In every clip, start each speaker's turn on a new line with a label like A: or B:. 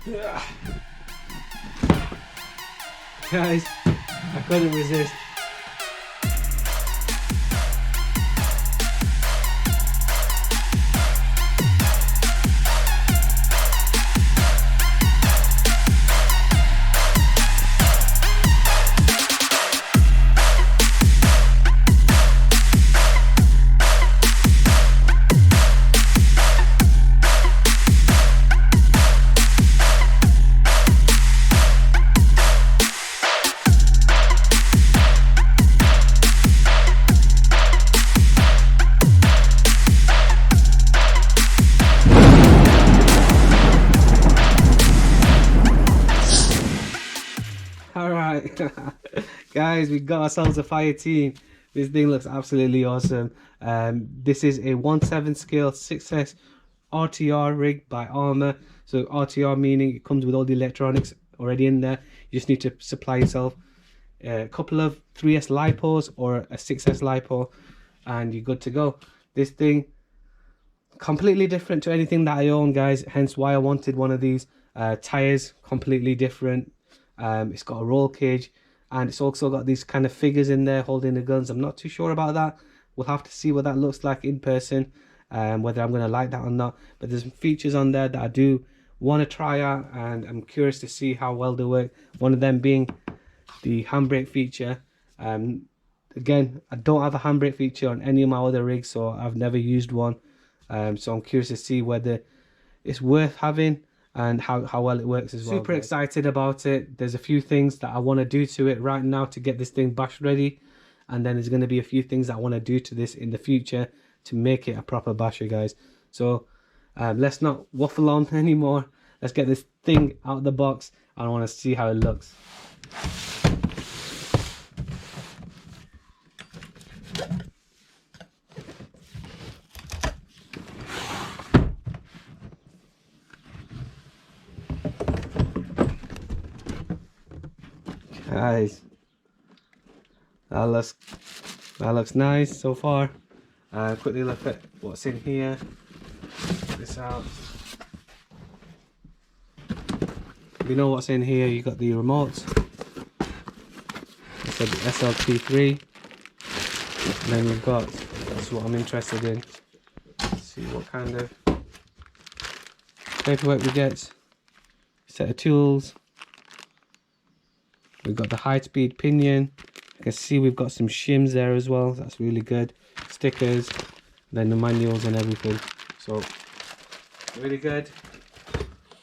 A: Guys, I couldn't resist. Alright, guys, we got ourselves a Fireteam. This thing looks absolutely awesome. This is a 1/7 scale 6S RTR rig by Arrma. So RTR meaning it comes with all the electronics already in there. You just need to supply yourself a couple of 3S lipos or a 6S lipo and you're good to go. This thing completely different to anything that I own, guys, hence why I wanted one of these. Tires completely different. It's got a roll cage and it's also got these kind of figures in there holding the guns. I'm not too sure about that. We'll have to see what that looks like in person, whether I'm going to like that or not. But there's some features on there that I do want to try out and I'm curious to see how well they work. One of them being the handbrake feature. Again, I don't have a handbrake feature on any of my other rigs, so I've never used one. So I'm curious to see whether it's worth having and how well it works as well. Super excited about it. There's a few things that I want to do to it right now to get this thing bash ready, and then there's going to be a few things that I want to do to this in the future to make it a proper basher, guys. So let's not waffle on anymore. Let's get this thing out of the box. I want to see how it looks. Guys, that looks nice so far. Quickly look at what's in here. Check this out. You know what's in here. You got the remotes. It's the SLT3, and then you've got, that's what I'm interested in. Let's see what kind of paperwork we get. Set of tools. We've got the high-speed pinion. You can see we've got some shims there as well. That's really good. Stickers, then the manuals and everything. So really good,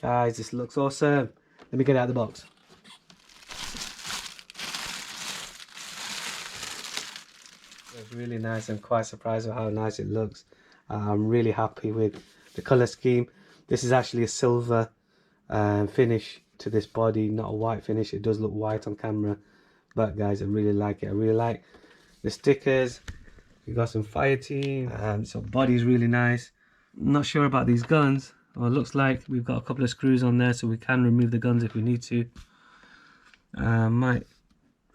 A: guys. This looks awesome. Let me get it out of the box. It's really nice. I'm quite surprised at how nice it looks. I'm really happy with the color scheme. This is actually a silver finish to this body, not a white finish. It does look white on camera, but guys, I really like it. I really like the stickers. We got some Fireteam. So body's really nice. Not sure about these guns. Well, it looks like we've got a couple of screws on there, so we can remove the guns if we need to. Might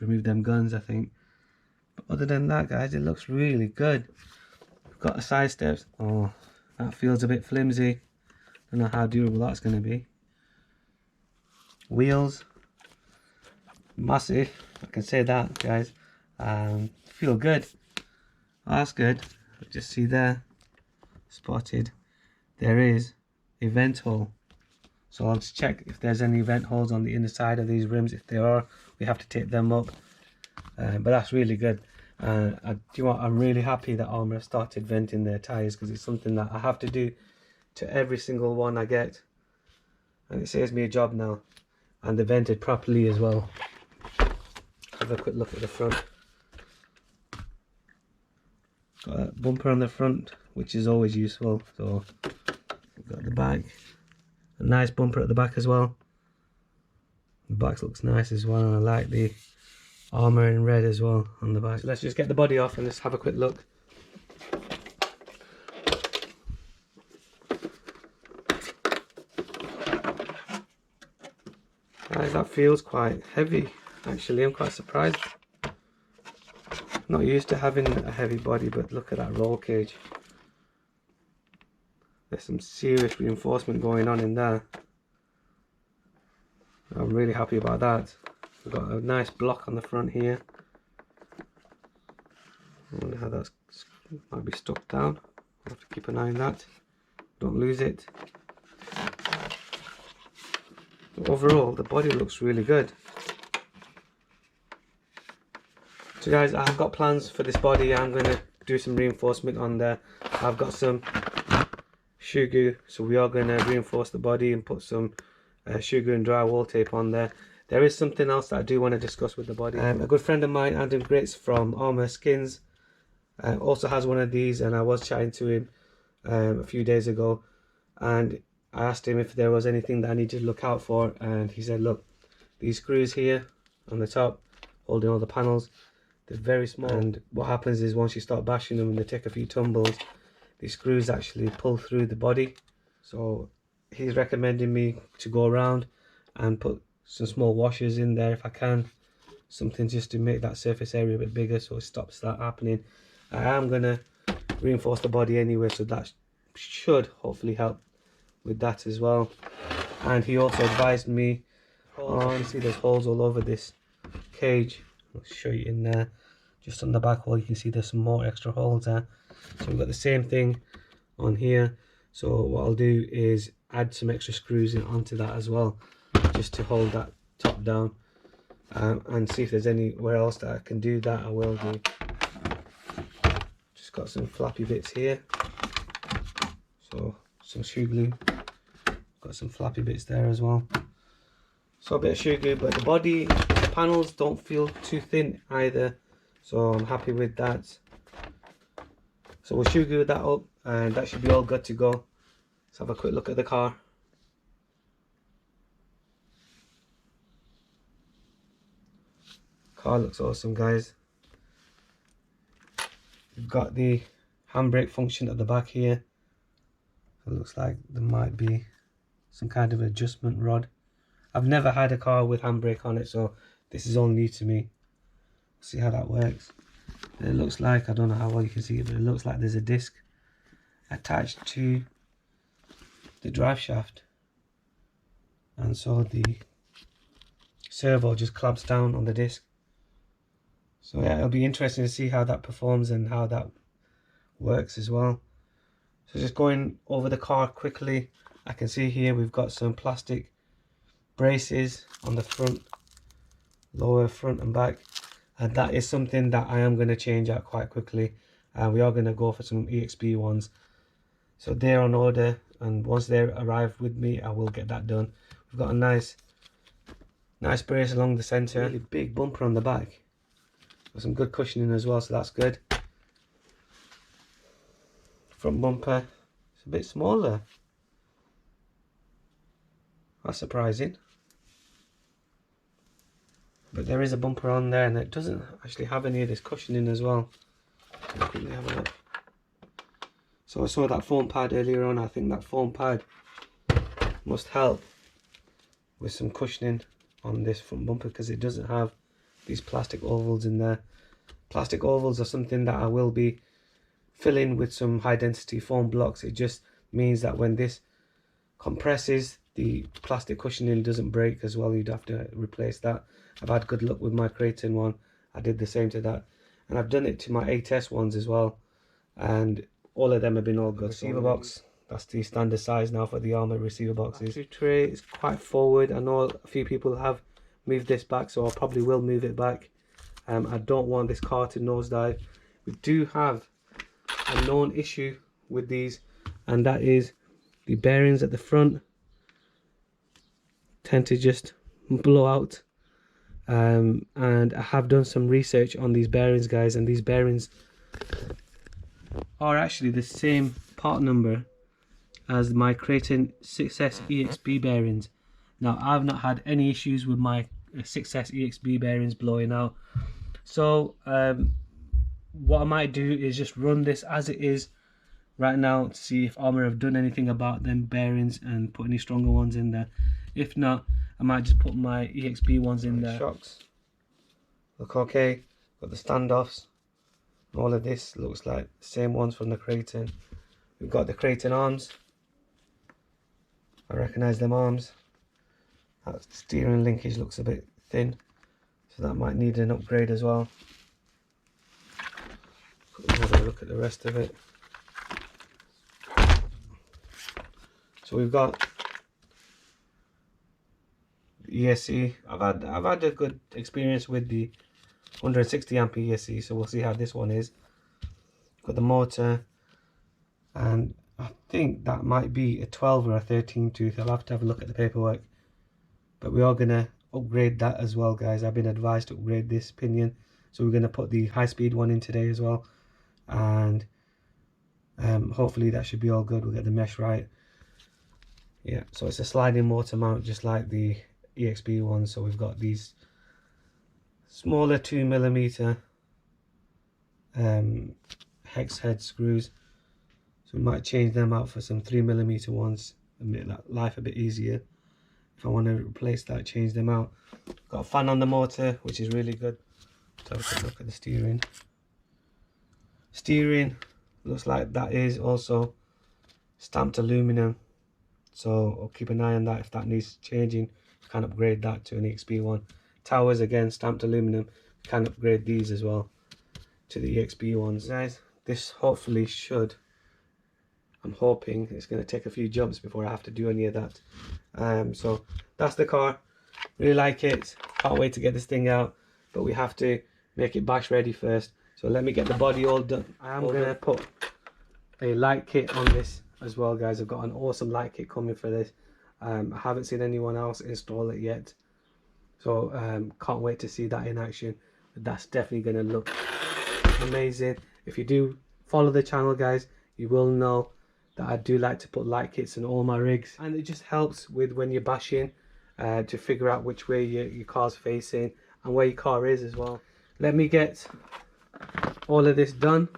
A: remove them guns, I think. But other than that, guys, it looks really good. We've got the side steps. Oh, that feels a bit flimsy. Don't know how durable that's going to be. Wheels, massive, I can say that, guys. Feel good. Oh, that's good. Just see there, spotted, there is a vent hole. So I'll just check if there's any vent holes on the inner side of these rims. If there are, we have to take them up. But that's really good. Do you know what? I'm really happy that Arrma started venting their tires, because it's something that I have to do to every single one I get, and it saves me a job now. And they're vented properly as well. Have a quick look at the front. Got a bumper on the front, which is always useful. So we've got the back, a nice bumper at the back as well. The back looks nice as well, and I like the Arrma in red as well on the back. So let's just get the body off and let's have a quick look. Guys, that feels quite heavy. Actually, I'm quite surprised. Not used to having a heavy body, but look at that roll cage. There's some serious reinforcement going on in there. I'm really happy about that. We've got a nice block on the front here. I wonder how that's might be stuck down. I'll have to keep an eye on that. Don't lose it. But overall, the body looks really good. So guys, I've got plans for this body. I'm going to do some reinforcement on there. I've got some shoe glue, so we are going to reinforce the body and put some shoe glue and drywall tape on there. There is something else that I do want to discuss with the body. A good friend of mine, Adam Grits from Arrma Skins, also has one of these, and I was chatting to him a few days ago, and I asked him if there was anything that I needed to look out for, and he said, look, these screws here on the top holding all the panels, they're very small, and what happens is once you start bashing them and they take a few tumbles, these screws actually pull through the body. So he's recommending me to go around and put some small washers in there if I can, something just to make that surface area a bit bigger so it stops that happening. I am going to reinforce the body anyway, so that should hopefully help with that as well. And he also advised me on, see there's holes all over this cage. I'll show you in there, just on the back wall you can see there's some more extra holes there. So we've got the same thing on here, so what I'll do is add some extra screws in onto that as well, just to hold that top down, and see if there's anywhere else that I can do that. I will do. Just got some flappy bits here, so some shoe glue, got some flappy bits there as well, so a bit of shoe glue. But the body panels don't feel too thin either, so I'm happy with that. So we'll shoe glue that up and that should be all good to go. Let's have a quick look at the car. Car looks awesome, guys. We've got the handbrake function at the back here. It looks like there might be some kind of adjustment rod. I've never had a car with handbrake on it, so this is all new to me. See how that works. It looks like, I don't know how well you can see it, but it looks like there's a disc attached to the drive shaft, and so the servo just clamps down on the disc. So yeah, it'll be interesting to see how that performs and how that works as well. So just going over the car quickly, I can see here we've got some plastic braces on the front, lower front and back, and that is something that I am going to change out quite quickly, and we are going to go for some EXP ones. So they're on order, and once they arrive with me I will get that done. We've got a nice brace along the center, really big bumper on the back, got some good cushioning as well, so that's good. Front bumper, it's a bit smaller, that's surprising. But there is a bumper on there, and it doesn't actually have any of this cushioning as well. Let's quickly have a look. So I saw that foam pad earlier on. I think that foam pad must help with some cushioning on this front bumper, because it doesn't have these plastic ovals in there. Plastic ovals are something that I will be filling with some high density foam blocks. It just means that when this compresses, the plastic cushioning doesn't break as well. You'd have to replace that. I've had good luck with my Creighton one. I did the same to that, and I've done it to my 8S ones as well, and all of them have been all good. Receiver box, that's the standard size now for the Arrma receiver boxes. Battery tray is quite forward. I know a few people have moved this back, so I probably will move it back. I don't want this car to nosedive. We do have a known issue with these, and that is the bearings at the front tend to just blow out. And I have done some research on these bearings, guys, and these bearings are actually the same part number as my Creighton 6S EXB bearings. Now I've not had any issues with my 6S EXB bearings blowing out, so what I might do is just run this as it is right now to see if Arrma have done anything about them bearings and put any stronger ones in there. If not, I might just put my EXB ones in there. Shocks look okay, got the standoffs, all of this looks like the same ones from the Creighton. We've got the Creighton arms, I recognise them arms. That steering linkage looks a bit thin, so that might need an upgrade as well. Have a look at the rest of it. So we've got ESC. I've had a good experience with the 160 amp ESC, so we'll see how this one is. Got the motor, and I think that might be a 12 or a 13 tooth. I'll have to have a look at the paperwork, but we are gonna upgrade that as well, guys. I've been advised to upgrade this pinion, so we're gonna put the high-speed one in today as well, and hopefully that should be all good. We'll get the mesh right. Yeah, so it's a sliding motor mount just like the EXP one. So we've got these smaller 2mm hex head screws, so we might change them out for some 3mm ones and make that life a bit easier. If I want to replace that, change them out. Got a fan on the motor, which is really good. Let's have a quick look at the steering. Steering looks like that is also stamped aluminum, so I'll keep an eye on that. If that needs changing, you can upgrade that to an EXP one. Towers, again, stamped aluminum. You can upgrade these as well to the EXP ones. Guys, this hopefully should, I'm hoping it's going to take a few jumps before I have to do any of that. So that's the car. Really like it. Can't wait to get this thing out, but we have to make it bash ready first. So let me get the body all done. I am going to put a light kit on this as well, guys. I've got an awesome light kit coming for this. I haven't seen anyone else install it yet, so can't wait to see that in action. But that's definitely going to look amazing. If you do follow the channel, guys, you will know that I do like to put light kits in all my rigs, and it just helps with when you're bashing to figure out which way your car's facing and where your car is as well. Let me get all of this done,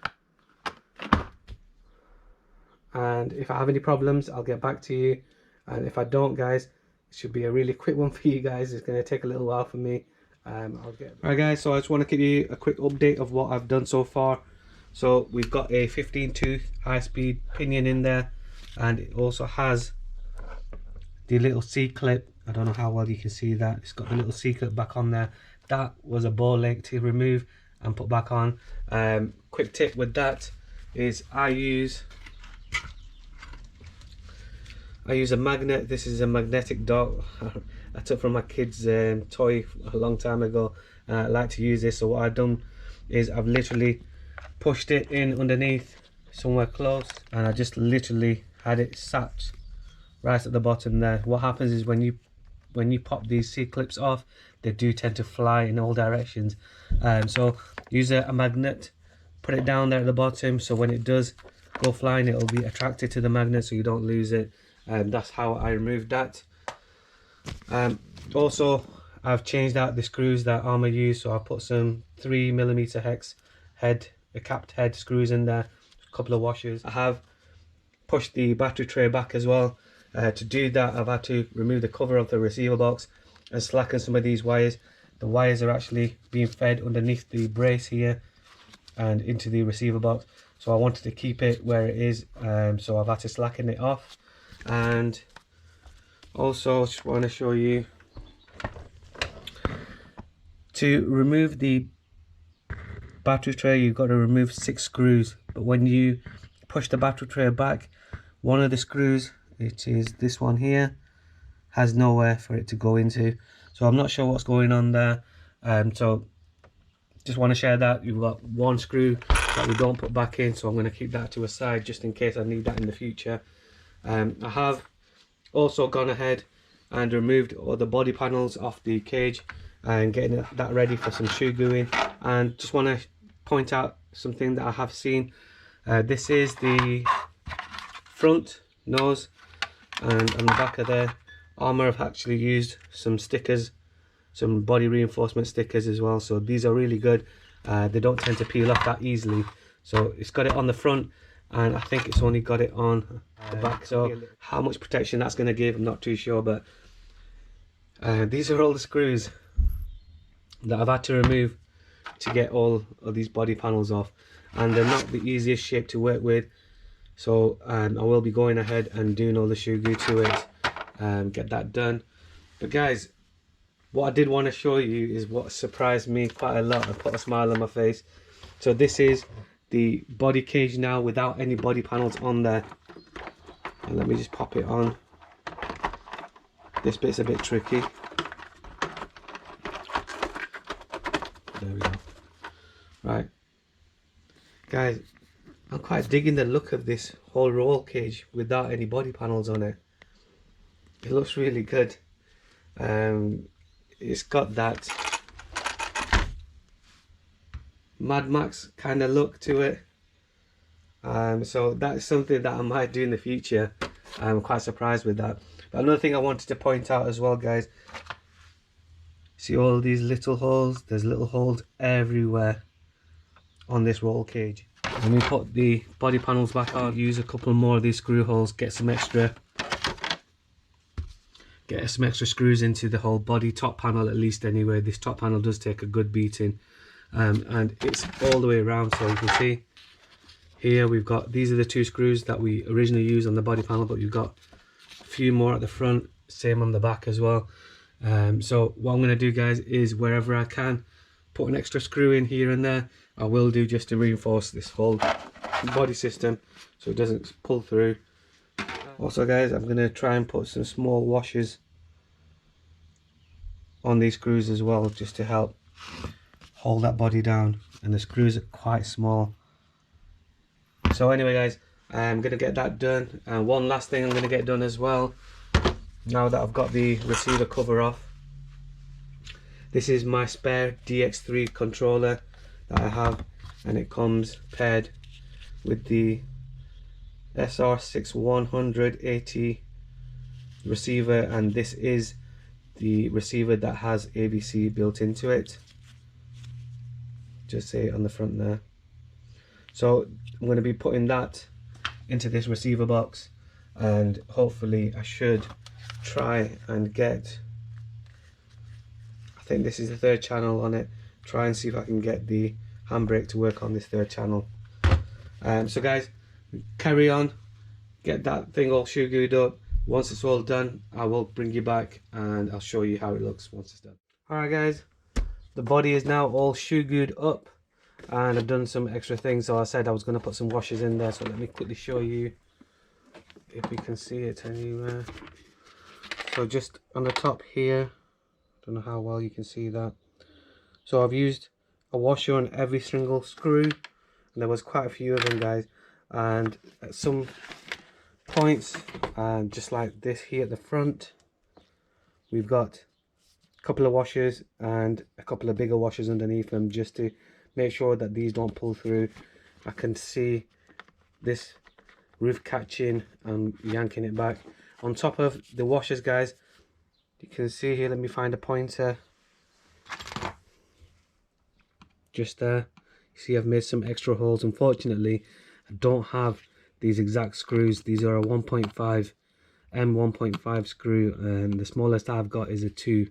A: and if I have any problems, I'll get back to you. And if I don't, guys, it should be a really quick one for you guys. It's going to take a little while for me. Alright, guys, so I just want to give you a quick update of what I've done so far. So we've got a 15 tooth high-speed pinion in there, and it also has the little C-clip. I don't know how well you can see that. It's got the little C-clip back on there. That was a ball link to remove and put back on. Quick tip with that is I use a magnet. This is a magnetic dot I took from my kid's toy a long time ago. I like to use this, so what I've done is I've literally pushed it in underneath somewhere close, and I just literally had it sat right at the bottom there. What happens is when you pop these C-clips off, they do tend to fly in all directions. So use a magnet, put it down there at the bottom, so when it does go flying, it'll be attracted to the magnet so you don't lose it. That's how I removed that. Also, I've changed out the screws that Arrma use, so I put some 3mm hex head, capped head screws in there, a couple of washers. I have pushed the battery tray back as well. To do that, I've had to remove the cover of the receiver box and slacken some of these wires. The wires are actually being fed underneath the brace here and into the receiver box, so I wanted to keep it where it is, so I've had to slacken it off. And also just want to show you, to remove the battery tray, you've got to remove 6 screws, but when you push the battery tray back, one of the screws, it is this one here, has nowhere for it to go into. So I'm not sure what's going on there. So just want to share that. You've got one screw that we don't put back in, so I'm going to keep that to a side just in case I need that in the future. I have also gone ahead and removed all the body panels off the cage and getting that ready for some shoe gluing. And just want to point out something that I have seen. This is the front nose, and on the back of there, Arrma have actually used some stickers, some body reinforcement stickers as well. So these are really good. They don't tend to peel off that easily. So it's got it on the front, and I think it's only got it on the back. So how much protection that's going to give, I'm not too sure, but these are all the screws that I've had to remove to get all of these body panels off, and they're not the easiest shape to work with. So I will be going ahead and doing all the shoe glue to it, get that done. But guys, what I did want to show you is what surprised me quite a lot and put a smile on my face. So this is the body cage now without any body panels on there. And let me just pop it on. This bit's a bit tricky. There we go. Right. Guys, I'm quite digging the look of this whole roll cage without any body panels on it. It looks really good. It's got that Mad Max kind of look to it. So that's something that I might do in the future. I'm quite surprised with that. But another thing I wanted to point out as well, guys. See all these little holes? There's little holes everywhere on this roll cage. When we put the body panels back on, use a couple more of these screw holes, get some extra screws into the whole body top panel at least anyway. This top panel does take a good beating. And it's all the way around, so you can see here we've got, these are the two screws that we originally used on the body panel, but we've got a few more at the front, same on the back as well. So what I'm going to do, guys, is wherever I can put an extra screw in here and there, I will do, just to reinforce this whole body system so it doesn't pull through. Also, guys, I'm going to try and put some small washers on these screws as well, just to help hold that body down, and the screws are quite small. So anyway, guys, I'm going to get that done. And one last thing I'm going to get done as well, now that I've got the receiver cover off. This is my spare DX3 controller that I have, and it comes paired with the SR6100 receiver, and this is the receiver that has AVC built into it. Just say it on the front there. So I'm going to be putting that into this receiver box, and hopefully I should try and get, I think this is the third channel on it, try and see if I can get the handbrake to work on this third channel. So guys, carry on, get that thing all shoe glued up. Once it's all done, I will bring you back and I'll show you how it looks once it's done. Alright guys, the body is now all shoe glued up, and I've done some extra things. So I said I was going to put some washers in there, so let me quickly show you if you can see it anywhere. So just on the top here, don't know how well you can see that. So I've used a washer on every single screw, and there was quite a few of them, guys, and at some points, just like this here at the front, we've got a couple of washers and a couple of bigger washers underneath them, just to make sure that these don't pull through. I can see this roof catching and yanking it back. On top of the washers, guys, you can see here, let me find a pointer, just there. You see I've made some extra holes. Unfortunately, I don't have these exact screws. These are a 1.5 M1.5 screw, and the smallest I've got is a 2.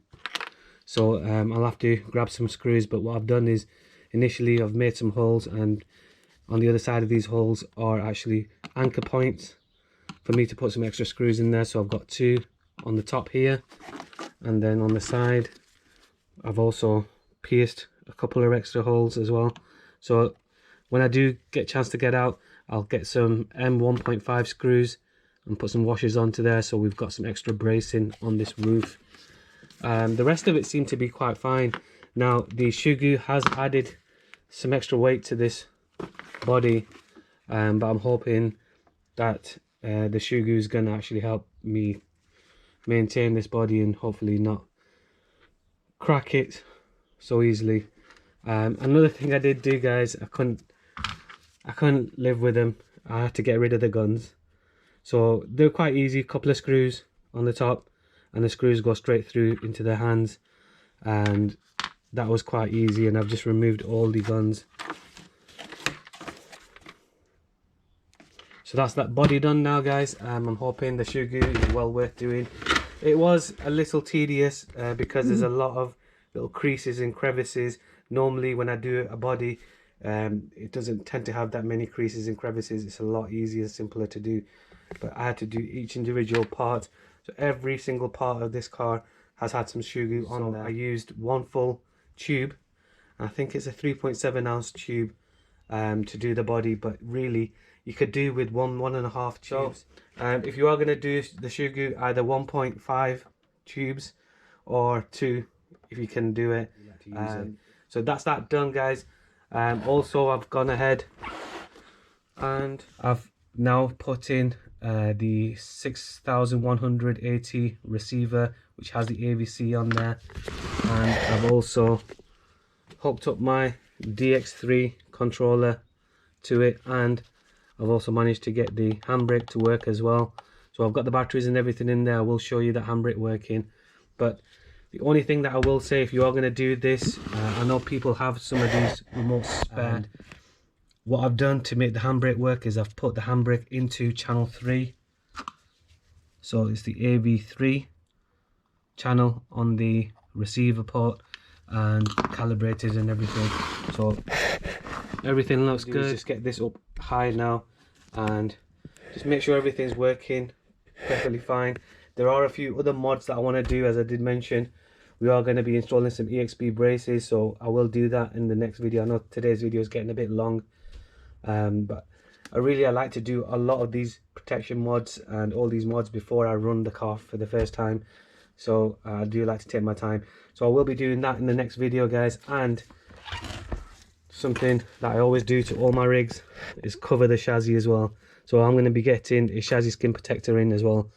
A: So I'll have to grab some screws. But what I've done is, initially I've made some holes, and on the other side of these holes are actually anchor points for me to put some extra screws in there. So I've got 2 on the top here, and then on the side I've also pierced a couple of extra holes as well. So when I do get a chance to get out, I'll get some M1.5 screws and put some washers onto there, so we've got some extra bracing on this roof. The rest of it seemed to be quite fine. Now the shoe glue has added some extra weight to this body, but I'm hoping that the shoe glue is going to actually help me maintain this body and hopefully not crack it so easily. Another thing I did do, guys, I couldn't live with them. I had to get rid of the guns. So they're quite easy, couple of screws on the top, and the screws go straight through into their hands, and that was quite easy. And I've just removed all the guns. So that's that body done now, guys. I'm hoping the shoe glue is well worth doing. It was a little tedious because there's a lot of little creases and crevices. Normally when I do a body, it doesn't tend to have that many creases and crevices. It's a lot easier, simpler to do. But I had to do each individual part. So every single part of this car has had some shoe glue on there. I used one full tube. I think it's a 3.7 ounce tube to do the body, but really you could do with 1.5 tubes. If you are going to do the shoe glue, either 1.5 tubes or 2 if you can do it. So that's that done, guys. Also, I've gone ahead and I've now put in the 6180 receiver, which has the AVC on there, and I've also hooked up my DX3 controller to it, and I've also managed to get the handbrake to work as well. So I've got the batteries and everything in there. I will show you that handbrake working, but the only thing that I will say, if you are going to do this, I know people have some of these remotes spare. What I've done to make the handbrake work is I've put the handbrake into channel 3. So it's the AV3 channel on the receiver port and calibrated and everything. So everything looks good. Just get this up high now and just make sure everything's working perfectly fine. There are a few other mods that I want to do, as I did mention. We are going to be installing some EXP braces, so I will do that in the next video. I know today's video is getting a bit long, but I like to do a lot of these protection mods and all these mods before I run the car for the first time. So I do like to take my time. So I will be doing that in the next video, guys. And something that I always do to all my rigs is cover the chassis as well. So I'm going to be getting a chassis skin protector in as well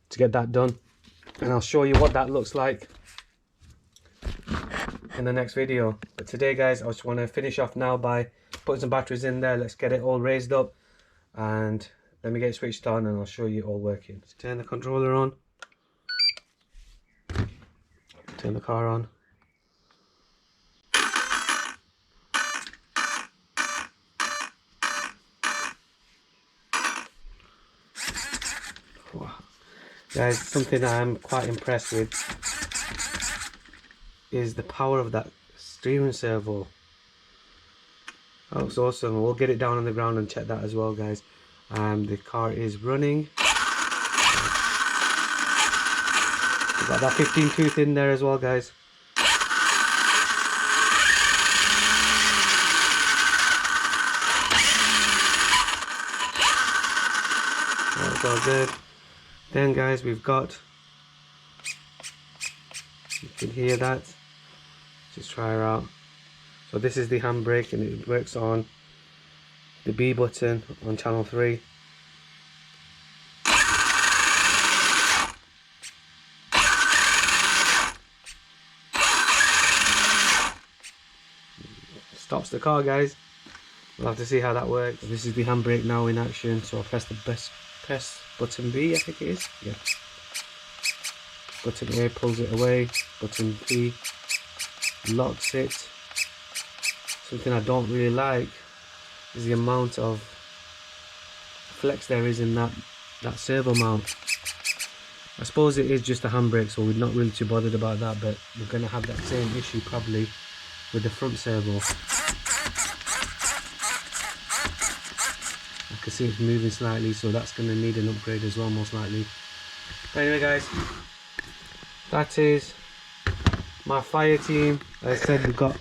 A: to get that done, and I'll show you what that looks like in the next video. But today, guys, I just want to finish off now by putting some batteries in there. Let's get it all raised up and let me get it switched on and I'll show you all working. Let's turn the controller on, turn the car on. Wow. Guys, something I'm quite impressed with is the power of that steering servo. That looks awesome. We'll get it down on the ground and check that as well, guys. The car is running. We've got that 15 tooth in there as well, guys. That's all good. Then, guys, we've got, you can hear that. Just try her out. So this is the handbrake, and it works on the B button on channel 3. Stops the car, guys. We'll have to see how that works. This is the handbrake now in action. So I'll press button B, I think it is. Yeah. Button A pulls it away. Button B locks it. Something I don't really like is the amount of flex there is in that servo mount. I suppose it is just a handbrake, so we're not really too bothered about that, but we're going to have that same issue probably with the front servo. I can see it's moving slightly, so that's going to need an upgrade as well, most likely. But anyway, guys, that is my Fireteam. As I said, we've got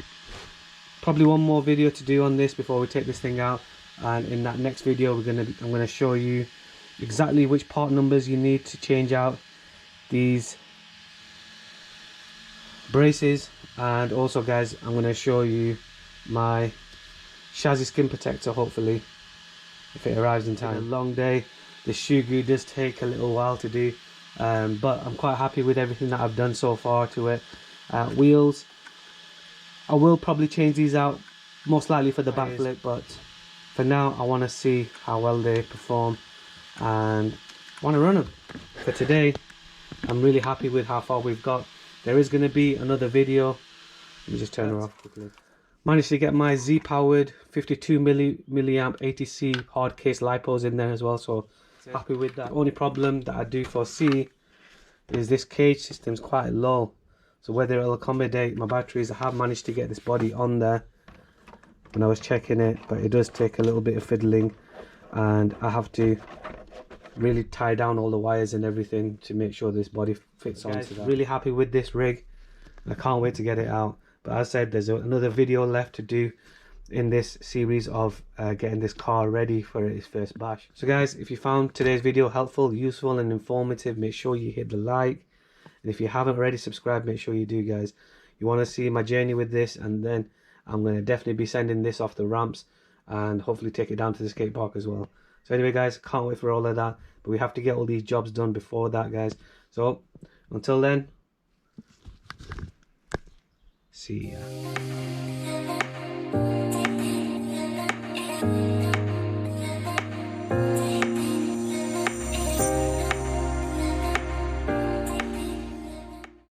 A: probably one more video to do on this before we take this thing out, and in that next video I'm going to show you exactly which part numbers you need to change out these braces, and also, guys, I'm going to show you my chassis skin protector, hopefully, if it arrives in time. It's been a long day. The shoe glue does take a little while to do, but I'm quite happy with everything that I've done so far to it. Wheels, I will probably change these out, most likely for the backflip, but for now I want to see how well they perform and want to run them. For today, I'm really happy with how far we've got. There is going to be another video. Let me just turn her off quickly. Managed to get my Z-powered 52 milliamp ATC hard case lipos in there as well, so happy with that. The only problem that I do foresee is this cage system is quite low, so whether it'll accommodate my batteries. I have managed to get this body on there when I was checking it, but it does take a little bit of fiddling, and I have to really tie down all the wires and everything to make sure this body fits onto that. Really happy with this rig. I can't wait to get it out. But as I said, there's another video left to do in this series of getting this car ready for its first bash. So guys, if you found today's video helpful, useful and informative, make sure you hit the like. And if you haven't already subscribed, make sure you do, guys. You want to see my journey with this, and then I'm going to definitely be sending this off the ramps and hopefully take it down to the skate park as well. So anyway guys, can't wait for all of that, but we have to get all these jobs done before that, guys. So until then, see ya.